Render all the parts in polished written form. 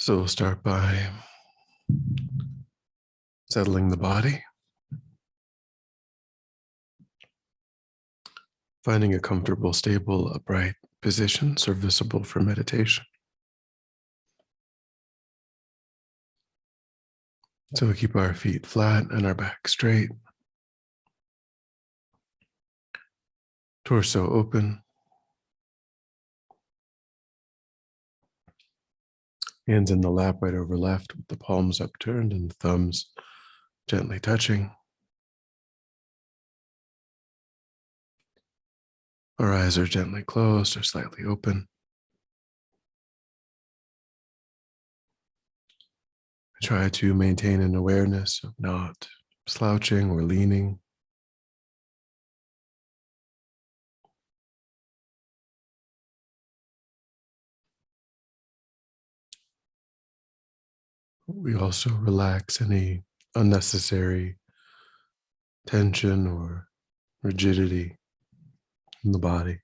So we'll start by settling the body, finding a comfortable, stable, upright position serviceable for meditation. So we keep our feet flat and our back straight, torso open, hands in the lap right over left with the palms upturned and the thumbs gently touching. Our eyes are gently closed or slightly open. Try to maintain an awareness of not slouching or leaning. We also relax any unnecessary tension or rigidity in the body.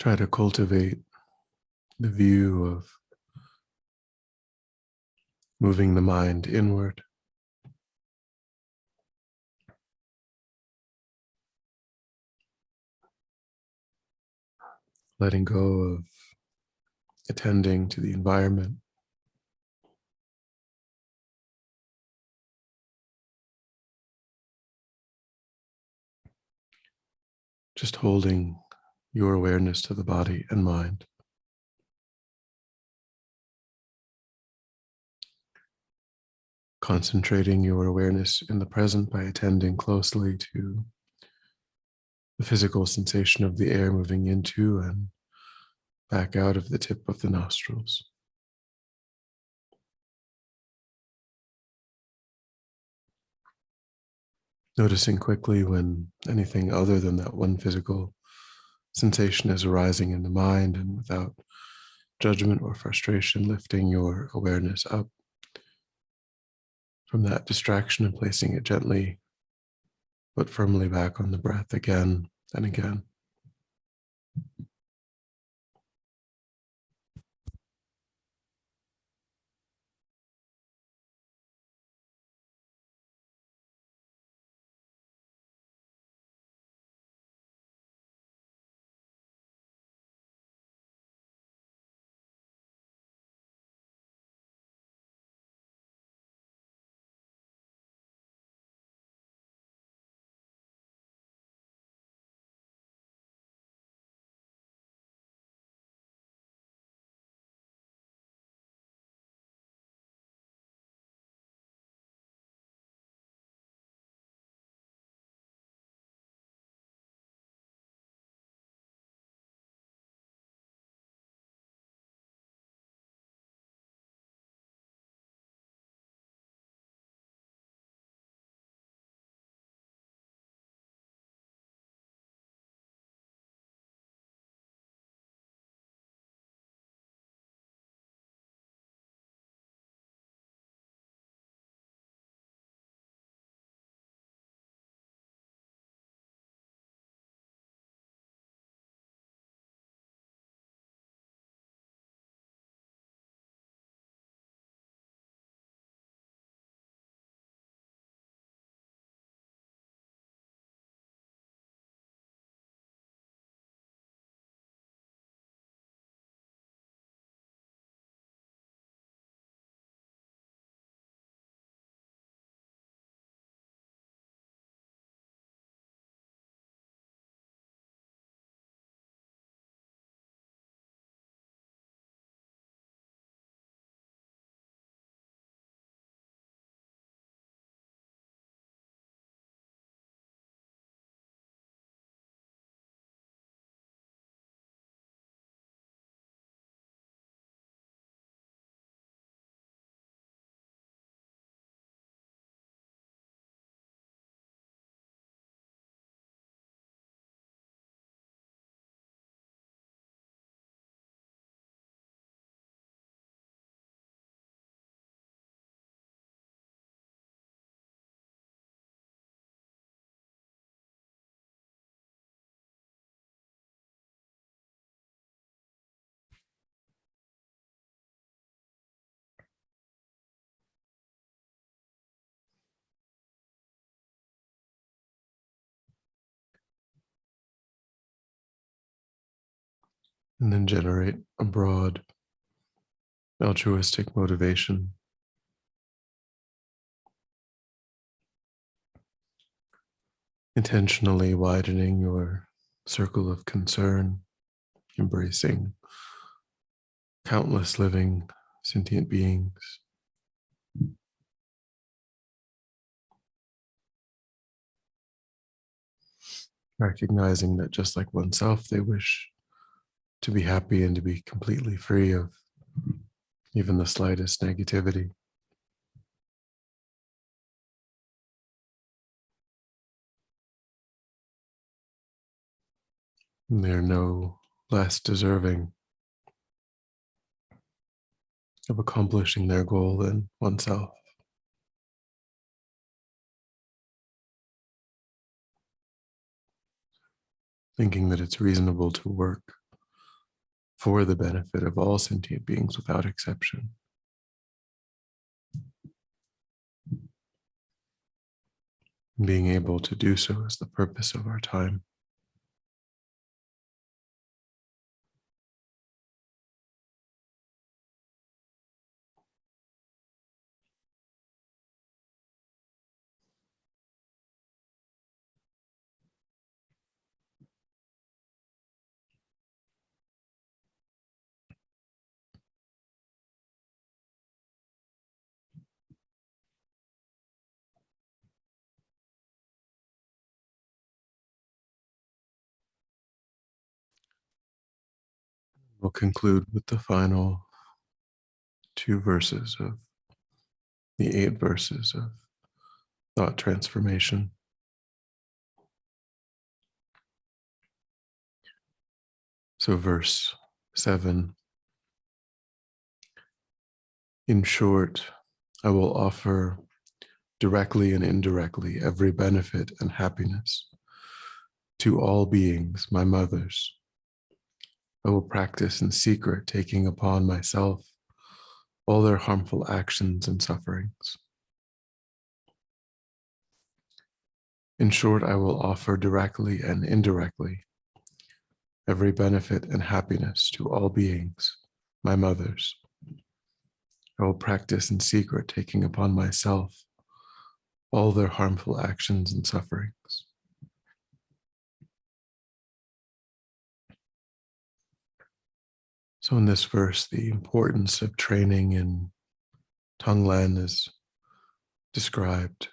Try to cultivate the view of moving the mind inward, letting go of attending to the environment, just holding your awareness to the body and mind. Concentrating your awareness in the present by attending closely to the physical sensation of the air moving into and back out of the tip of the nostrils. Noticing quickly when anything other than that one physical sensation is arising in the mind, and without judgment or frustration, lifting your awareness up from that distraction and placing it gently but firmly back on the breath again and again. and then generate a broad altruistic motivation, intentionally widening your circle of concern, embracing countless living sentient beings, recognizing that just like oneself, they wish to be happy and to be completely free of even the slightest negativity. And they're no less deserving of accomplishing their goal than oneself. Thinking that it's reasonable to work for the benefit of all sentient beings without exception. Being able to do so is the purpose of our time. We'll conclude with the final 2 verses of the 8 verses of thought transformation. So, verse 7, in short, I will offer directly and indirectly every benefit and happiness to all beings, my mothers. I will practice in secret, taking upon myself all their harmful actions and sufferings. In short, I will offer directly and indirectly every benefit and happiness to all beings, my mothers. I will practice in secret, taking upon myself all their harmful actions and sufferings. So in this verse, the importance of training in Tonglen is described.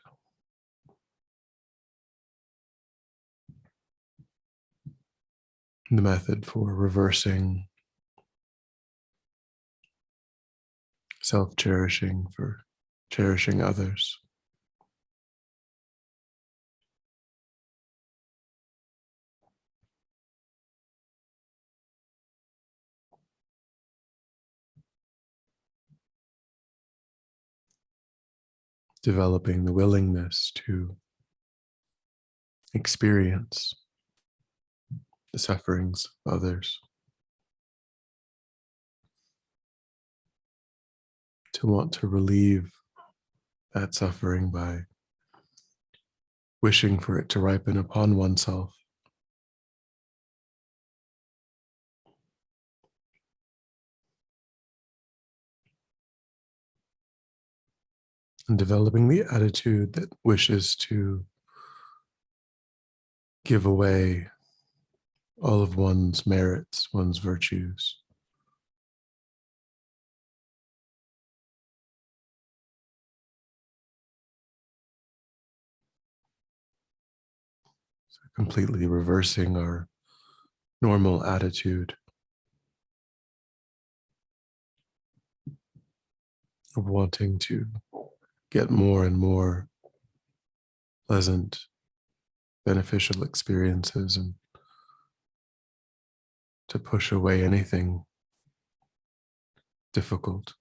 The method for reversing self-cherishing for cherishing others. Developing the willingness to experience the sufferings of others, to want to relieve that suffering by wishing for it to ripen upon oneself. And developing the attitude that wishes to give away all of one's merits, one's virtues. So completely reversing our normal attitude of wanting to get more and more pleasant, beneficial experiences and to push away anything difficult.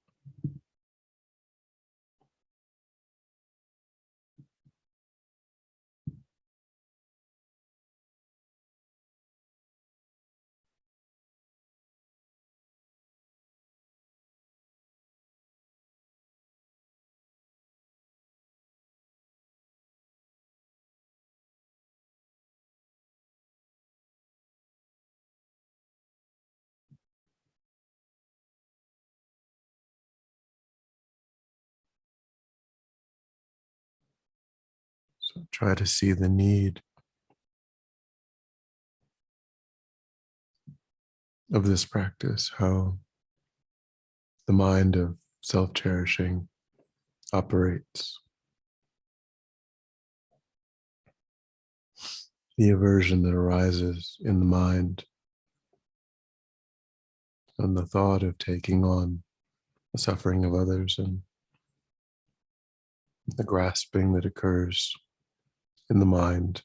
So try to see the need of this practice, how the mind of self-cherishing operates, the aversion that arises in the mind, and the thought of taking on the suffering of others, and the grasping that occurs in the mind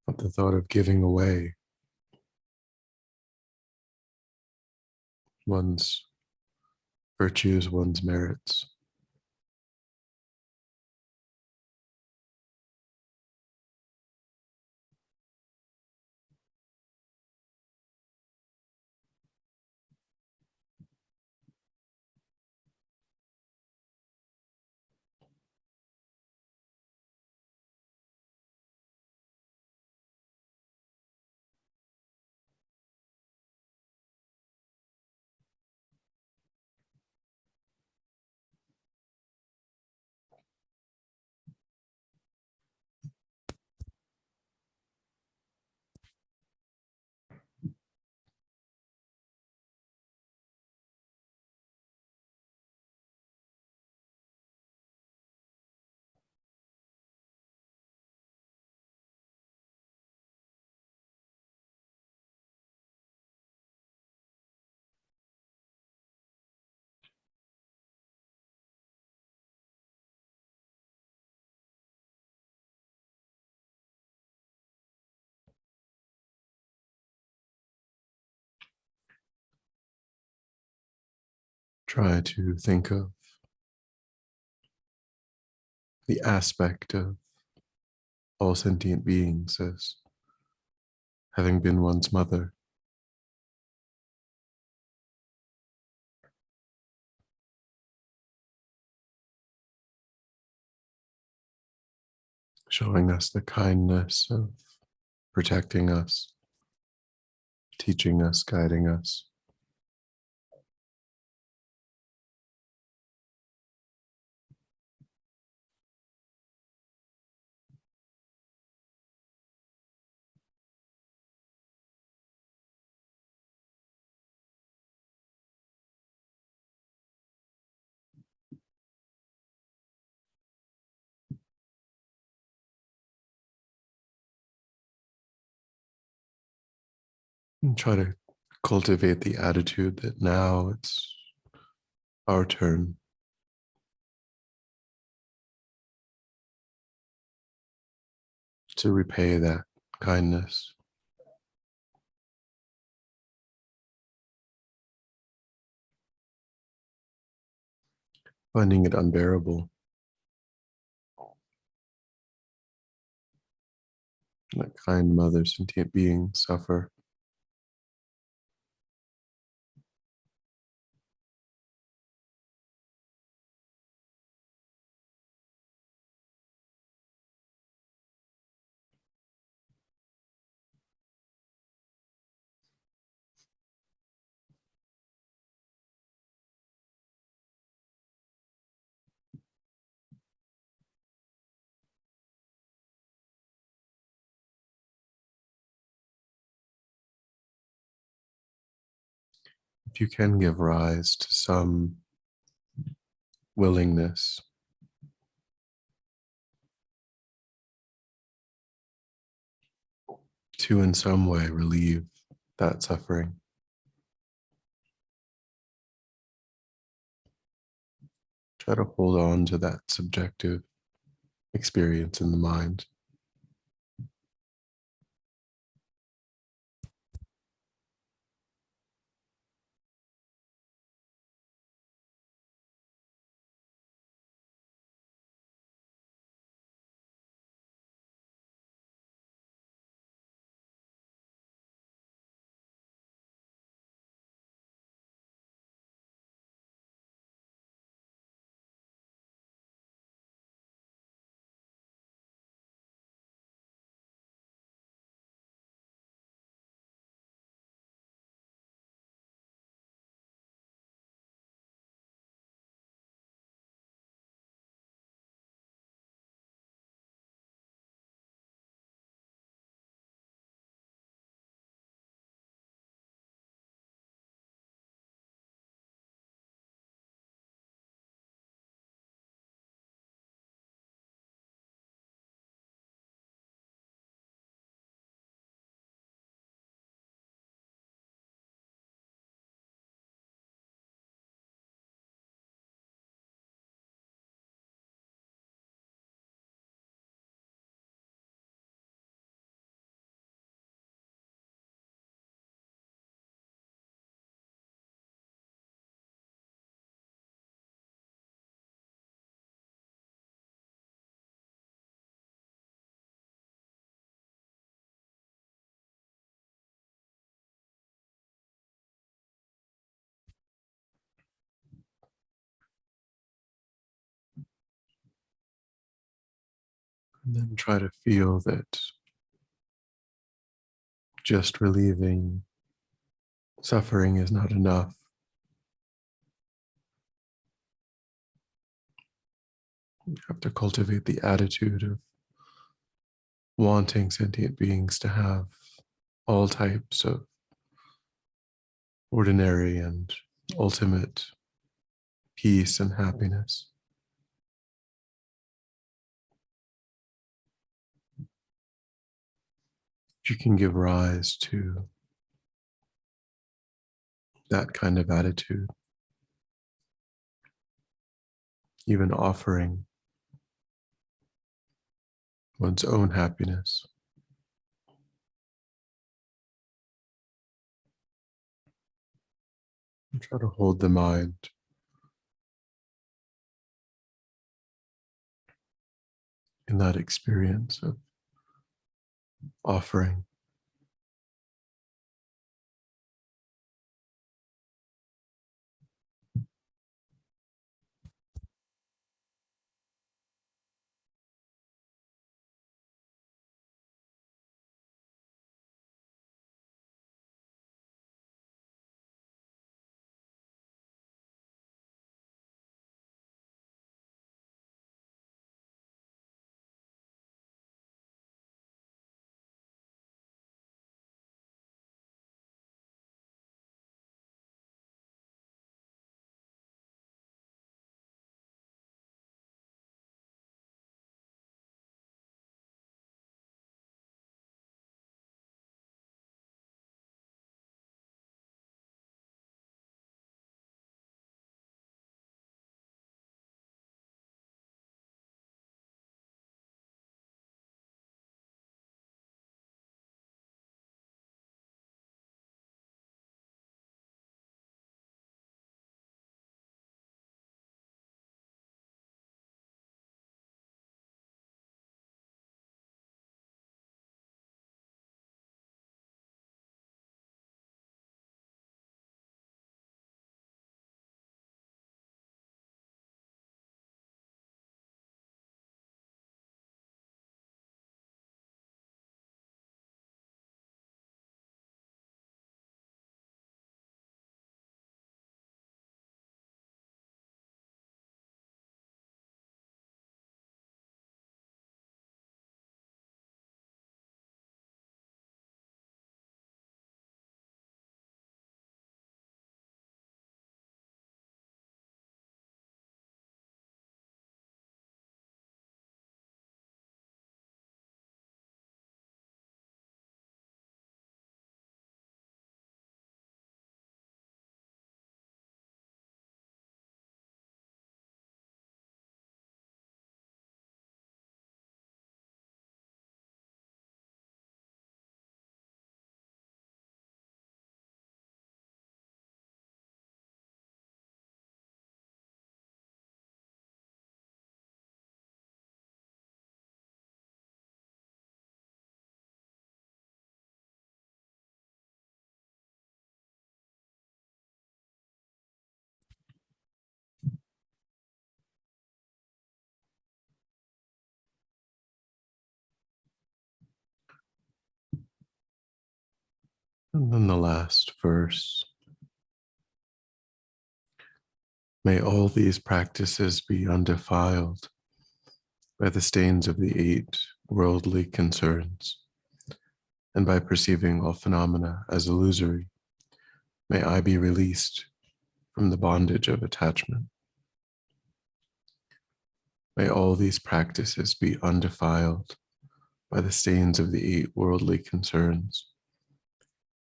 of the thought of giving away one's virtues, one's merits. Try to think of the aspect of all sentient beings as having been one's mother, showing us the kindness of protecting us, teaching us, guiding us. And try to cultivate the attitude that now it's our turn to repay that kindness, finding it unbearable that kind mother, sentient beings suffer. If you can give rise to some willingness to in some way relieve that suffering, try to hold on to that subjective experience in the mind. And then try to feel that just relieving suffering is not enough. You have to cultivate the attitude of wanting sentient beings to have all types of ordinary and ultimate peace and happiness. You can give rise to that kind of attitude, even offering one's own happiness. And try to hold the mind in that experience of offering. And then the last verse. May all these practices be undefiled by the stains of the 8 worldly concerns, and by perceiving all phenomena as illusory, may I be released from the bondage of attachment. May all these practices be undefiled by the stains of the 8 worldly concerns,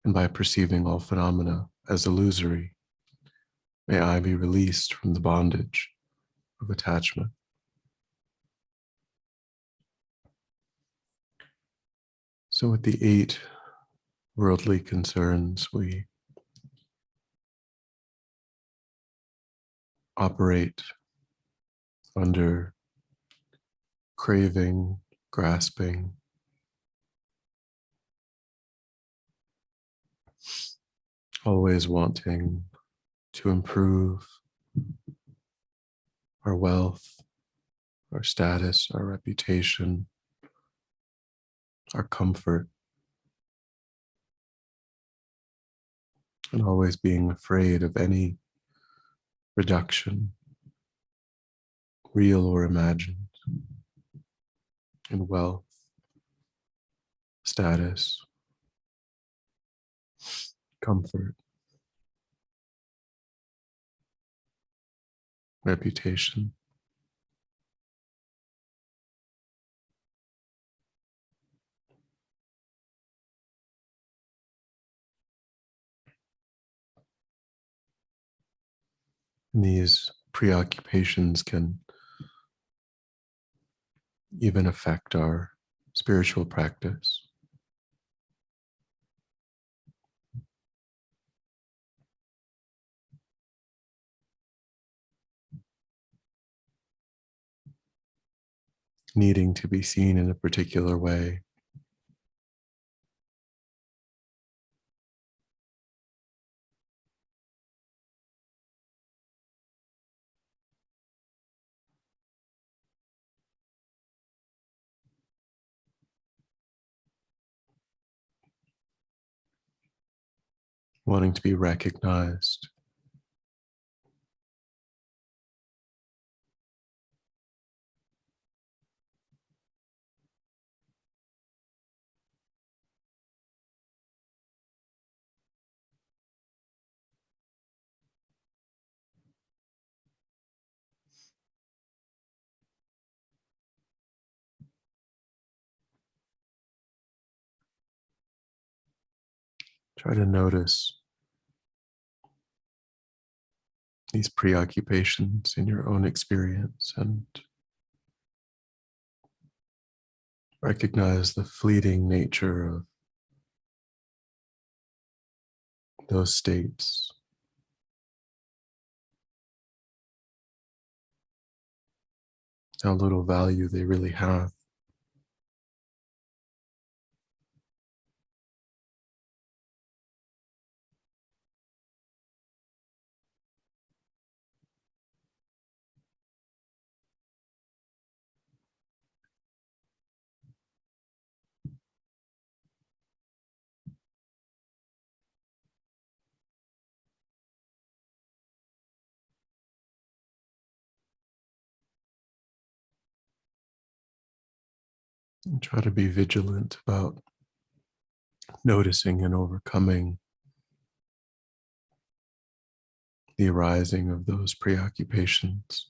and by perceiving all phenomena as illusory, may I be released from the bondage of attachment. So with the 8 worldly concerns, we operate under craving, grasping, always wanting to improve our wealth, our status, our reputation, our comfort, and always being afraid of any reduction, real or imagined, in wealth, status, comfort, reputation. And these preoccupations can even affect our spiritual practice. Needing to be seen in a particular way, wanting to be recognized, try to notice these preoccupations in your own experience and recognize the fleeting nature of those states, how little value they really have. And try to be vigilant about noticing and overcoming the arising of those preoccupations.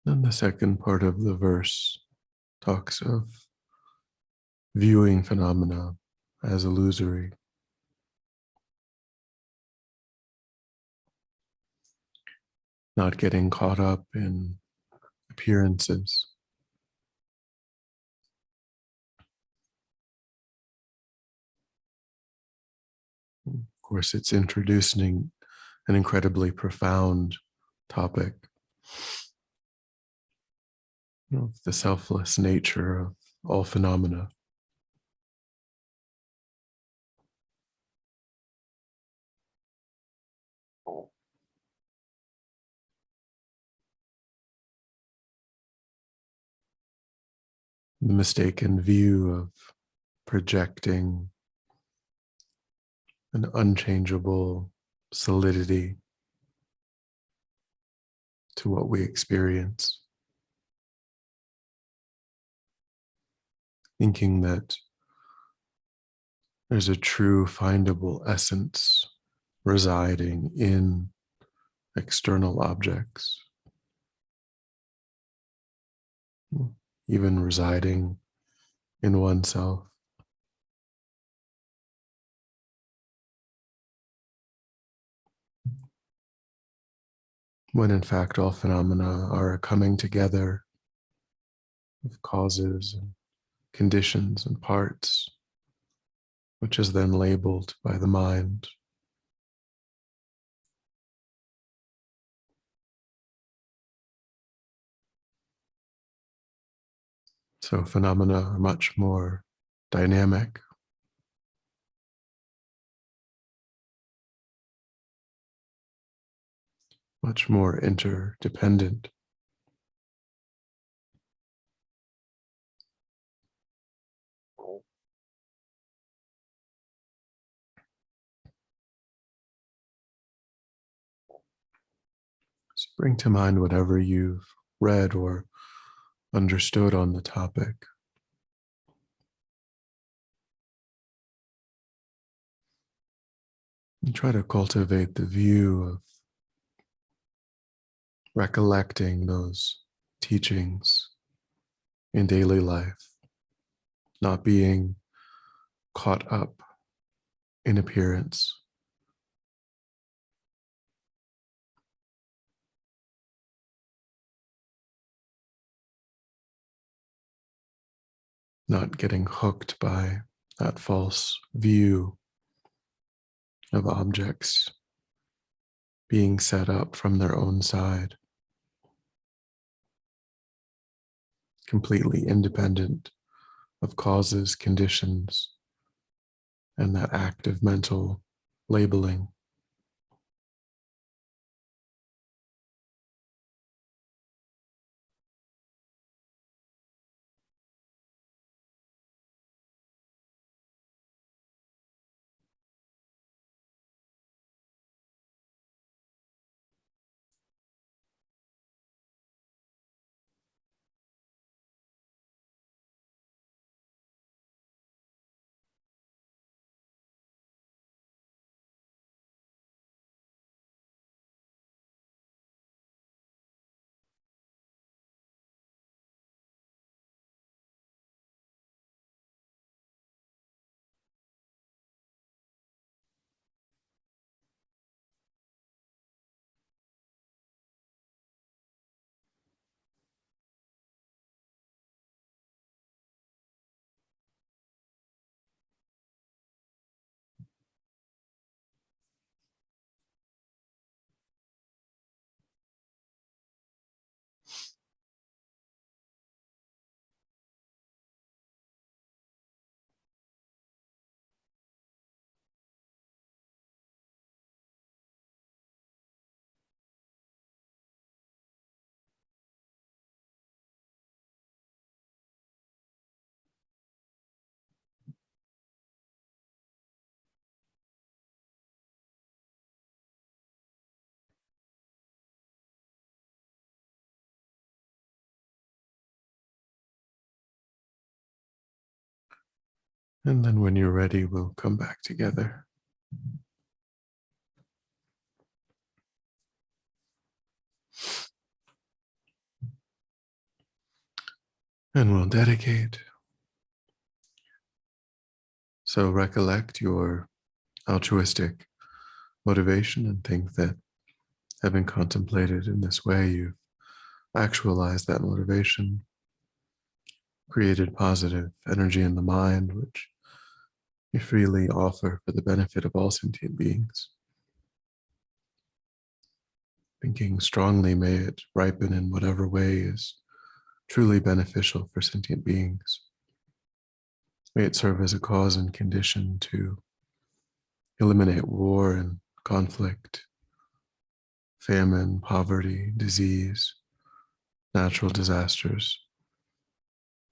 Then the second part of the verse talks of viewing phenomena as illusory, not getting caught up in appearances. Of course, it's introducing an incredibly profound topic, the selfless nature of all phenomena. The mistaken view of projecting an unchangeable solidity to what we experience, thinking that There's a true findable essence residing in external objects, even residing in oneself. When in fact all phenomena are a coming together of causes and conditions and parts, which is then labeled by the mind. So phenomena are much more dynamic, much more interdependent. So bring to mind whatever you've read or understood on the topic. And try to cultivate the view of recollecting those teachings in daily life, not being caught up in appearance, not getting hooked by that false view of objects being set up from their own side, completely independent of causes, conditions, and that active mental labeling. And then when you're ready, we'll come back together. And we'll dedicate. So recollect your altruistic motivation and think that having contemplated in this way, you've actualized that motivation, created positive energy in the mind, which you freely offer for the benefit of all sentient beings. Thinking strongly, may it ripen in whatever way is truly beneficial for sentient beings. May it serve as a cause and condition to eliminate war and conflict, famine, poverty, disease, natural disasters,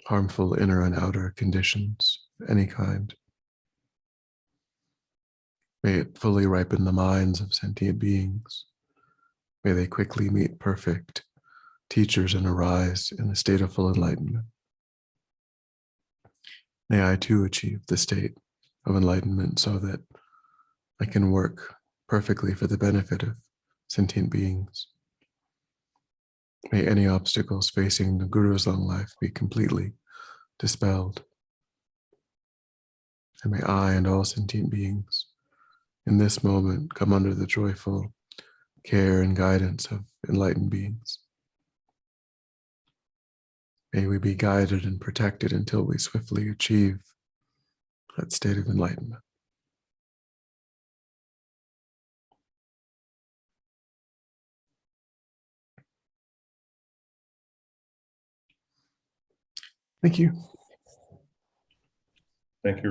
harmful inner and outer conditions of any kind. May it fully ripen the minds of sentient beings. May they quickly meet perfect teachers and arise in a state of full enlightenment. May I too achieve the state of enlightenment so that I can work perfectly for the benefit of sentient beings. May any obstacles facing the Guru's long life be completely dispelled. And may I and all sentient beings in this moment come under the joyful care and guidance of enlightened beings. May we be guided and protected until we swiftly achieve that state of enlightenment. Thank you. Thank you.